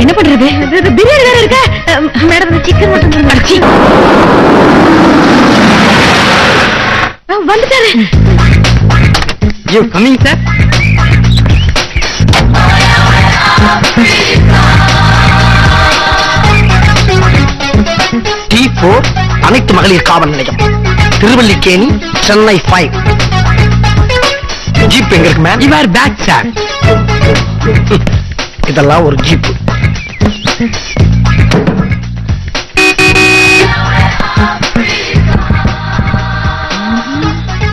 என்ன பண்றது? பிரியாணி வேற இருக்க மேடம், சிக்கன் மட்டும் அடிச்சி வந்துட்டாரு. You coming sir. T4 அனைத்து மகளிர் காவல் நிலையம், திருவல்லிக்கேணி, சென்னை 5. ஜீப் எங்க இருக்கு மேம்? இவர் பேக் சார். இதெல்லாம் ஒரு ஜீப்.